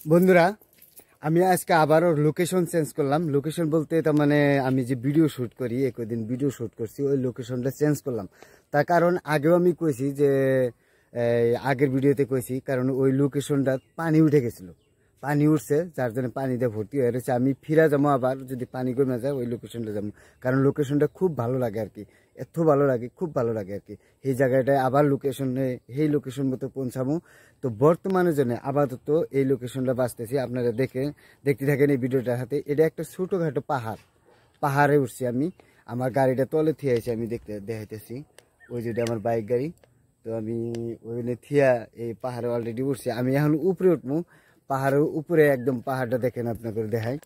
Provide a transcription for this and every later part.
বন্ধুরা, আমি আজকে আবারও লোকেশন চেঞ্জ করলাম। লোকেশন বলতে তার মানে আমি যে ভিডিও শ্যুট করি, একদিন ভিডিও শ্যুট করছি, ওই লোকেশনটা চেঞ্জ করলাম। তার কারণ আগেও আমি কইছি যে আগের ভিডিওতে কইছি, কারণ ওই লোকেশনটা পানি উঠে গেছিলো, পানি উঠছে, যার জন্য পানিতে ভর্তি হয়ে রয়েছে। আমি ফিরা যাবো আবার, যদি পানি কমে যায় ওই লোকেশনটা যাবো, কারণ লোকেশনটা খুব ভালো লাগে আর কি, এত ভালো লাগে, খুব ভালো লাগে আর কি। এই জায়গাটায় আবার লোকেশনে এই লোকেশন মতো পৌঁছাবো। তো বর্তমানের জন্য আপাতত এই লোকেশনটা বাঁচতেছি, আপনারা দেখতে থাকেন এই ভিডিওটার হাতে। এটা একটা ছোটোখাটো পাহাড়ে উঠছি আমি, আমার গাড়িটা তলে থিয়েছি, আমি দেখাইতেছি ওই যেটা আমার বাইক গাড়ি। তো আমি ওইখানে থিয়া এই পাহাড়ে অলরেডি উঠছি। আমি এখন উপরে উঠবো, পাহাড়ের উপরে একদম পাহাড়টা দেখেন, আপনাকে দেখাই।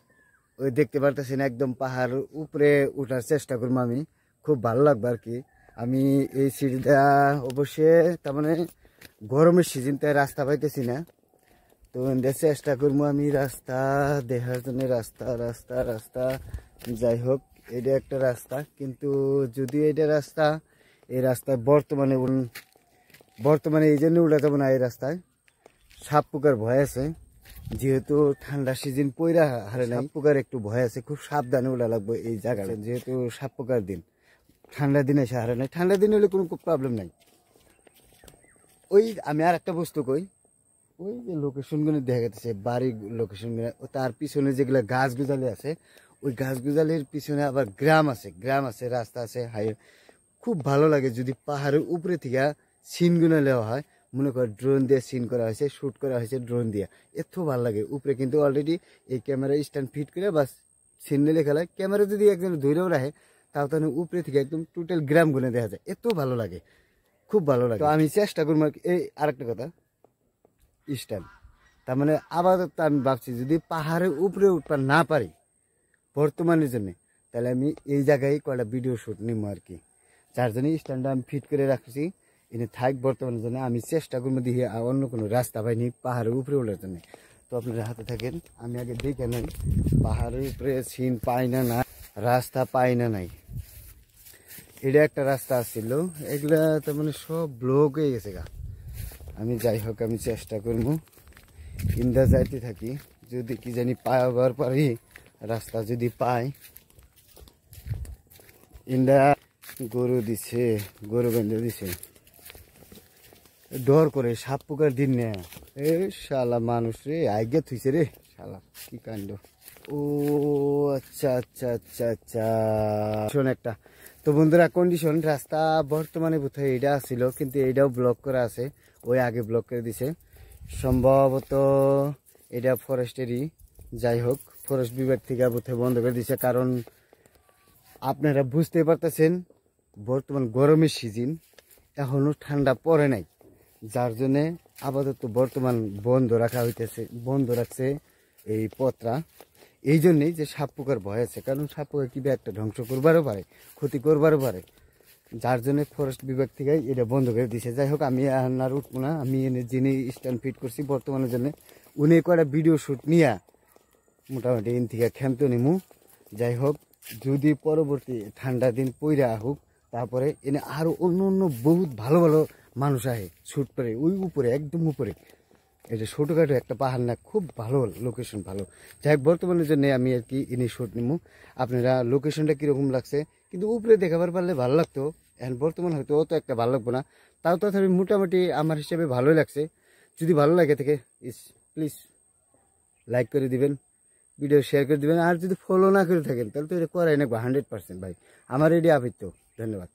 ওই দেখতে পারতেছেন, একদম পাহাড় উপরে উঠার চেষ্টা করবো আমি, খুব ভালো লাগবে আর কি। আমি এই সিঁড়িটা অবশ্যই তার মানে গরমের সিজন, তাই রাস্তা পাইতেছি না, তো চেষ্টা করবো আমি রাস্তা দেখার জন্য। রাস্তা রাস্তা রাস্তা যাই হোক, এটা একটা রাস্তা, কিন্তু যদিও এটা রাস্তা, এই রাস্তায় বর্তমানে এই জন্য উঠা যাবো না। এই রাস্তায় সাপ পোকার ভয় আছে, যেহেতু ঠান্ডা সিজন পইরা হারে নাই, সাপ পোকার একটু ভয় আছে, খুব সাবধানে উঠা লাগবে এই জায়গাটা, যেহেতু সাপ পোকার দিন। ঠান্ডা দিনে এসে হারে নাই, ঠান্ডা দিন হলে কোনো প্রবলেম নাই। ওই আমি আর একটা বস্তু কই, ওই যে লোকেশনগুলো দেখা যাচ্ছে বাড়ির লোকেশনগুলো, তার পিছনে যেগুলো গাছ গুজালি আছে, ওই গাছ গুজালির পিছনে আবার গ্রাম আছে, রাস্তা আছে, হাইওয়ে। খুব ভালো লাগে যদি পাহাড়ের উপরে থেকে সিনগুলো নেওয়া হয়, মনে কর ড্রোন দিয়ে সিন করা হয়েছে, শ্যুট করা হয়েছে ড্রোন দিয়ে, এত ভালো লাগে। উপরে কিন্তু অলরেডি এই ক্যামেরা স্ট্যান্ড ফিট করে বাস সিন নিলে খেলা, ক্যামেরা যদি একজন ধৈরেও রাখে, তাও তাহলে উপরে থেকে একদম টোটাল গ্রামগুলো দেখা যায়, এত ভালো লাগে, খুব ভালো লাগে। তো আমি চেষ্টা করবো। এই আরেকটা কথা, স্ট্যান্ড তার মানে আপাতত আমি ভাবছি যদি পাহাড়ের উপরে উঠতে না পারি বর্তমানের জন্য, তাহলে আমি এই জায়গায় কয়টা ভিডিও শ্যুট নিবো আর কি। যার জন্য স্ট্যান্ডটা আমি ফিট করে রাখছি, এনে থাক বর্তমানের জন্য। আমি চেষ্টা করবো দিয়ে অন্য কোনো রাস্তা পাইনি পাহাড়ের উপরে ওঠার জন্য। তো আপনারা হাতে থাকেন, আমি আগে দেখে নেই পাহাড়ের উপরে সিন পাই না, রাস্তা পাই না নাই। এটা একটা রাস্তা আসছিল, এগুলা তার মানে সব ব্লক হয়ে গেছে গা। আমি যাই হোক, আমি চেষ্টা করবো ইন্দা যাইতে থাকি, যদি কি জানি পাওয়ার পারি রাস্তা, যদি পাই। ইন্দা গরু দিছে, গরু বেঁধে দিছে, ডর করে, সাপ পোকার দিন না। এ শালা মানুষ রে আগে থুইছে রে, শালা কি কাণ্ড। ও আচ্ছা আচ্ছা আচ্ছা আচ্ছা, শোন একটা। তো বন্ধুরা, কন্ডিশন রাস্তা বর্তমানে বোধহয় এটা ছিল, কিন্তু এইটাও ব্লক করা আছে, ওই আগে ব্লক করে দিছে সম্ভবত। এটা ফরেস্টেরই, যাই হোক ফরেস্ট বিভাগ থেকে বোধহয় বন্ধ করে দিছে, কারণ আপনারা বুঝতে পারতেছেন বর্তমান গরমের সিজন, এখনো ঠান্ডা পড়ে নাই, যার জন্যে আপাতত বর্তমান বন্ধ রাখছে এই পথটা। এই জন্যেই যে সাপ পোকার ভয় আছে, কারণ সাপ পোকা কিভাবে একটা ধ্বংস করবারও পারে, ক্ষতি করবারও পারে, যার জন্য ফরেস্ট বিভাগ থেকে এটা বন্ধ করে দিছে। যাই হোক, আমি আর উঠবো না, আমি এনে যিনি স্ট্যান্ড ফিট করছি বর্তমানের জন্য, উনি কয়েকটা ভিডিও শ্যুট নিয়ে মোটামুটি এন থেকে ক্ষান্ত নিমু। যাই হোক, যদি পরবর্তী ঠান্ডা দিন পইরা হোক, তারপরে এনে আরো অন্য অন্য বহুত ভালো ভালো মানুষ আহে শ্যুট করে ওই উপরে, একদম উপরে। এটা ছোটোখাটো একটা পাহাড় না, খুব ভালো লোকেশন, ভালো। যাই হোক, বর্তমানের জন্য আমি আর কি এনে শ্যুট নিমু। আপনারা লোকেশনটা কীরকম লাগছে কিন্তু উপরে দেখাবার পারলে ভালো লাগতো, এখন বর্তমান হয়তো অত একটা ভালো লাগবো না, তাও তথাপি মোটামুটি আমার হিসেবে ভালোই লাগছে। যদি ভালো লাগে থাকে প্লিজ লাইক করে দিবেন, ভিডিও শেয়ার করে দিবেন, আর যদি ফলো না করে থাকেন তাহলে তো এটা করাই না 100% ভাই, আমার এটি আবৃত্ত। ধন্যবাদ।